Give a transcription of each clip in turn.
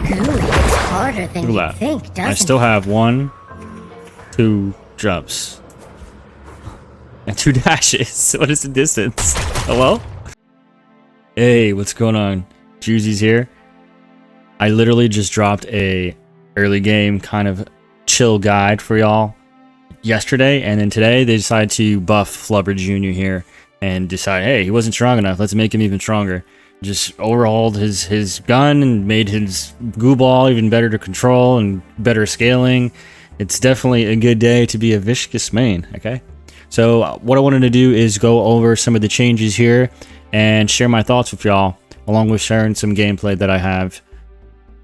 Gooey, it's harder than you Look at think, that. doesn't I still have 1, 2 jumps. And 2 dashes. What is the distance? Hello? Hey, what's going on? Juicy's here. I literally just dropped a early game kind of chill guide for y'all yesterday, and then today they decided to buff Flubber Jr. here and decide, hey, he wasn't strong enough, let's make him even stronger. Just overhauled his gun and made his Goo Ball even better to control and better scaling. It's definitely a good day to be a Viscous main, okay? So what I wanted to do is go over some of the changes here and share my thoughts with y'all, along with sharing some gameplay that I have.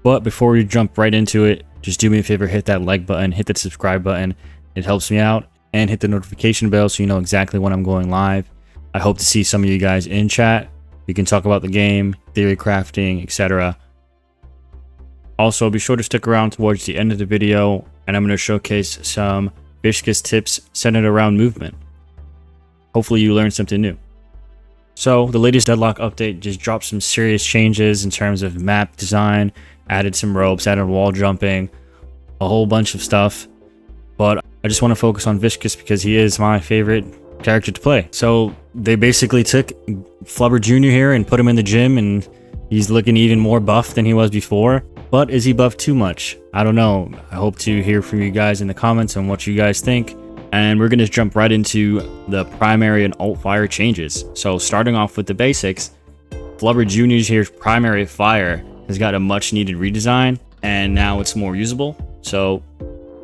But before we jump right into it, just do me a favor, hit that like button, hit that subscribe button. It helps me out, and hit the notification bell so you know exactly when I'm going live. I hope to see some of you guys in chat. We can talk about the game, theory crafting, etc. Also, be sure to stick around towards the end of the video, and I'm going to showcase some Viscous tips centered around movement. Hopefully you learned something new. So, the latest Deadlock update just dropped some serious changes in terms of map design, added some ropes, added wall jumping, a whole bunch of stuff. But I just want to focus on Viscous because he is my favorite character to play. So they basically took Flubber Jr. here and put him in the gym, and he's looking even more buff than he was before. But is he buffed too much? I don't know. I hope to hear from you guys in the comments on what you guys think. And we're going to jump right into the primary and alt fire changes. So starting off with the basics, Flubber Jr.'s here's primary fire has got a much needed redesign, and now it's more usable. So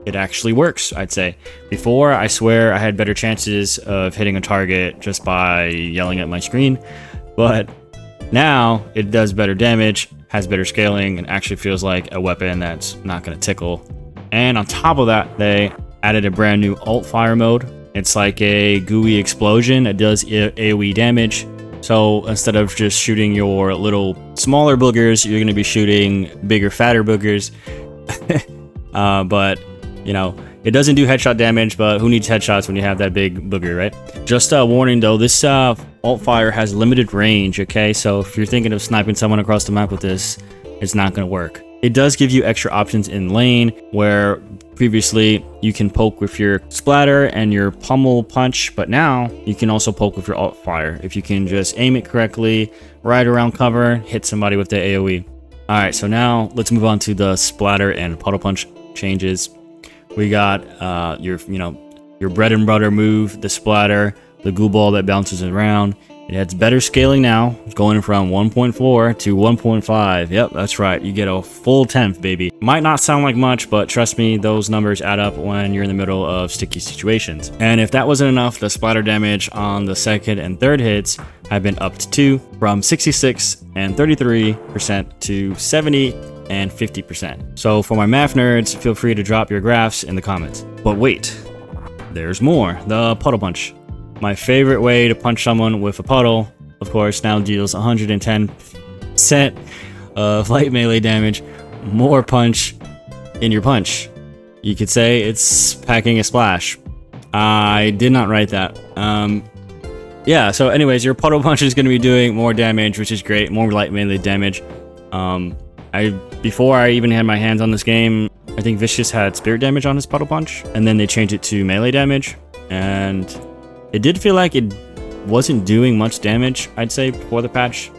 it actually works, I'd say. Before, I swear I had better chances of hitting a target just by yelling at my screen, but now it does better damage, has better scaling, and actually feels like a weapon that's not going to tickle. And on top of that, they added a brand new alt fire mode. It's like a gooey explosion. It does AoE damage. So instead of just shooting your little smaller boogers, you're going to be shooting bigger, fatter boogers. But you know, it doesn't do headshot damage, but who needs headshots when you have that big booger, right? Just a warning though, this alt fire has limited range, okay? So if you're thinking of sniping someone across the map with this, it's not going to work. It does give you extra options in lane, where previously you can poke with your splatter and your pummel punch, but now you can also poke with your alt fire. If you can just aim it correctly, ride around cover, hit somebody with the AoE. Alright, so now let's move on to the splatter and puddle punch changes. We got your bread and butter move, the splatter, the Goo Ball that bounces around. It has better scaling now, going from 1.4 to 1.5. Yep, that's right. You get a full 10th, baby. Might not sound like much, but trust me, those numbers add up when you're in the middle of sticky situations. And if that wasn't enough, the splatter damage on the second and third hits have been upped too, from 66 and 33% to 70 and 50%. So for my math nerds, feel free to drop your graphs in the comments. But wait, there's more. The puddle punch. My favorite way to punch someone with a puddle, of course, now deals 110% of light melee damage, more punch in your punch. You could say it's packing a splash. I did not write that. Yeah, so anyways, your puddle punch is going to be doing more damage, which is great, more light melee damage. Before I even had my hands on this game, I think Viscous had spirit damage on his puddle punch, and then they changed it to melee damage, and it did feel like it wasn't doing much damage, I'd say, before the patch.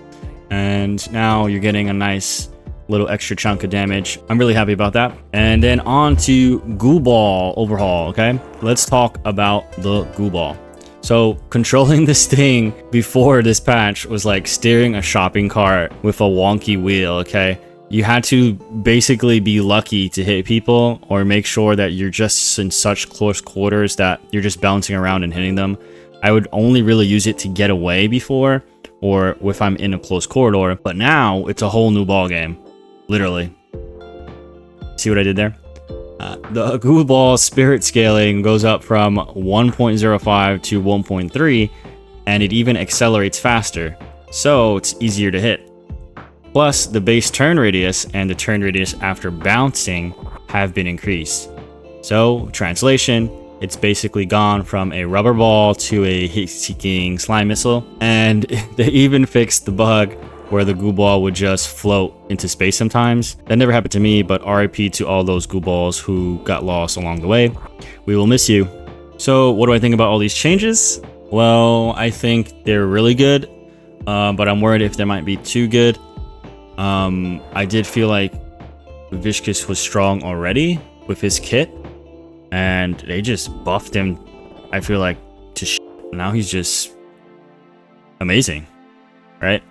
And now you're getting a nice little extra chunk of damage. I'm really happy about that. And then on to Goo Ball overhaul, okay? Let's talk about the Goo Ball. So controlling this thing before this patch was like steering a shopping cart with a wonky wheel, okay? You had to basically be lucky to hit people, or make sure that you're just in such close quarters that you're just bouncing around and hitting them. I would only really use it to get away before, or if I'm in a close corridor, but now it's a whole new ball game, literally. See what I did there? The Goo Ball spirit scaling goes up from 1.05 to 1.3, and it even accelerates faster, so it's easier to hit. Plus, the base turn radius and the turn radius after bouncing have been increased. So, translation, it's basically gone from a rubber ball to a heat-seeking slime missile. And they even fixed the bug where the Goo Ball would just float into space sometimes. That never happened to me, but RIP to all those Goo Balls who got lost along the way. We will miss you. So what do I think about all these changes? Well, I think they're really good, but I'm worried if they might be too good. I did feel like Viscous was strong already with his kit, and they just buffed him, I feel like, to shit. Now he's just amazing, right?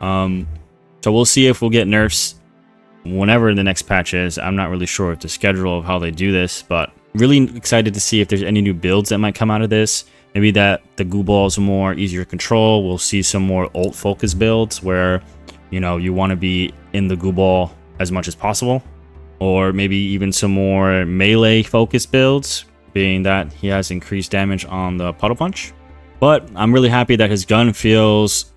So we'll see if we'll get nerfs whenever the next patch is. I'm not really sure of the schedule of how they do this, but really excited to see if there's any new builds that might come out of this. Maybe that the Goo Balls are more easier to control. We'll see some more ult focus builds where, you know, you want to be in the Goo Ball as much as possible. Or maybe even some more melee focus builds, being that he has increased damage on the Puddle Punch. But I'm really happy that his gun feels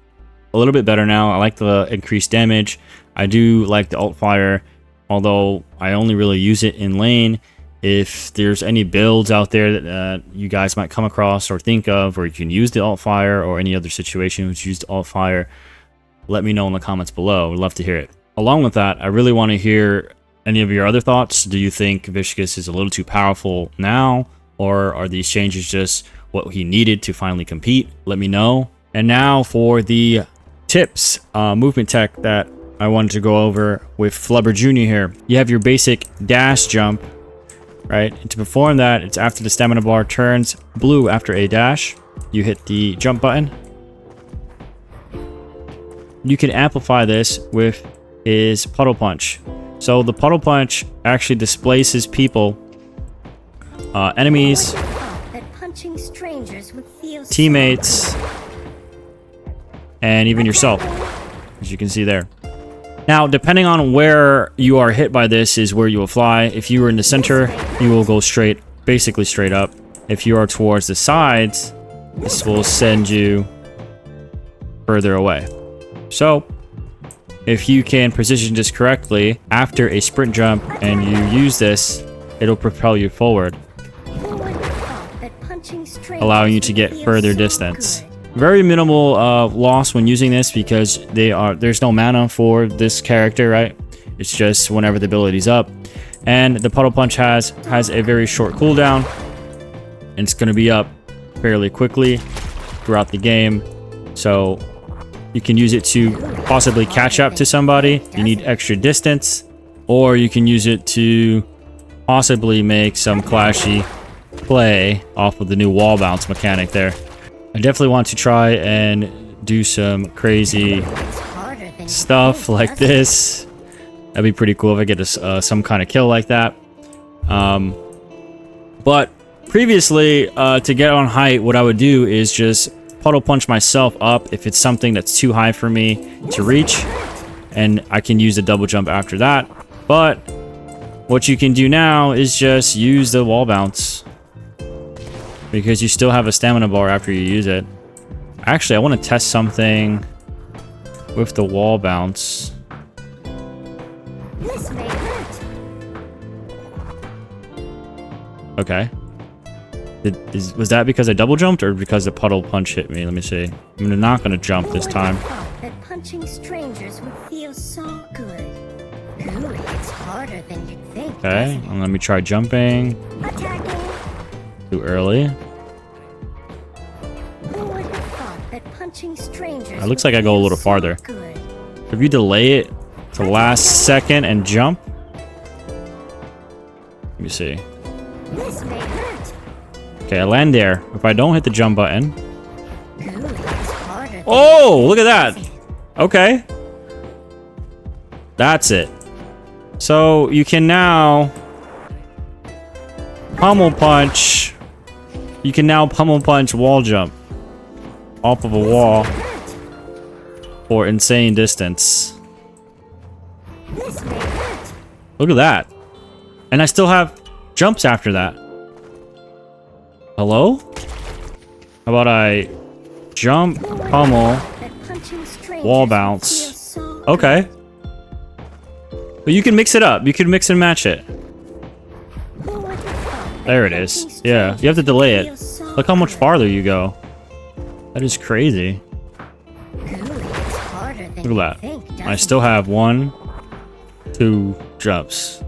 a little bit better now. I like the increased damage. I do like the ult fire, although I only really use it in lane. If there's any builds out there that you guys might come across or think of, or you can use the alt fire, or any other situation which used alt fire, let me know in the comments below. I'd love to hear it. Along with that, I really want to hear any of your other thoughts. Do you think Viscous is a little too powerful now, or are these changes just what he needed to finally compete? Let me know. And now for the tips, movement tech that I wanted to go over with Flubber Jr. here. You have your basic dash jump, right? And to perform that, it's after the stamina bar turns blue after a dash. You hit the jump button. You can amplify this with his Puddle Punch. So the Puddle Punch actually displaces people, enemies, teammates, and even yourself, as you can see there. Now, depending on where you are hit by this is where you will fly. If you are in the center, you will go straight, basically straight up. If you are towards the sides, this will send you further away. So, if you can position this correctly after a sprint jump and you use this, it'll propel you forward, allowing you to get further distance. Very minimal loss when using this because there's no mana for this character, right? It's just whenever the ability's up. And the Puddle Punch has a very short cooldown, and it's going to be up fairly quickly throughout the game. So you can use it to possibly catch up to somebody. You need extra distance, or you can use it to possibly make some clashy play off of the new wall bounce mechanic there. I definitely want to try and do some crazy stuff like this. That'd be pretty cool if I get some kind of kill like that. But previously, to get on height, what I would do is just Puddle Punch myself up if it's something that's too high for me to reach, and I can use the double jump after that. But what you can do now is just use the wall bounce, because you still have a stamina bar after you use it. Actually, I want to test something with the wall bounce. This may hurt. Okay. Was that because I double jumped or because the Puddle Punch hit me? Let me see. I'm not going to jump this time. That punching strangers would feel so good. Ooh, it's harder than you'd think. Okay, and let me try jumping. Attacking. Too early. Who would have thought that punching strangers It looks like I go a little farther. good? If you delay it to last second and jump. Let me see. This may hurt. Okay, I land there. If I don't hit the jump button. Ooh, it's harder than Oh, look at that. Okay. That's it. So you can now pummel punch. You can now pummel punch wall jump off of a wall for insane distance. this may hurt. Look at that. And I still have jumps after that. Hello? How about I jump, pummel, That punching strangers wall would bounce. feel so Okay. But you can mix it up. You can mix and match it. Who would have thought that There it is. punching Yeah, you have to delay strangers it. would feel so Look how much good. farther you go. That is crazy. Ooh, it's harder than Look at you'd that. think. I still have 1, 2 jumps.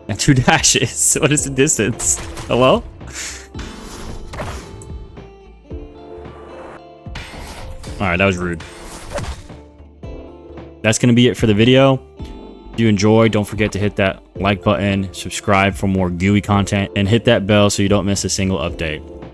And 2 dashes. What is the distance? Hello? Alright, that was rude. That's going to be it for the video. If you enjoyed, don't forget to hit that like button, subscribe for more gooey content, and hit that bell so you don't miss a single update.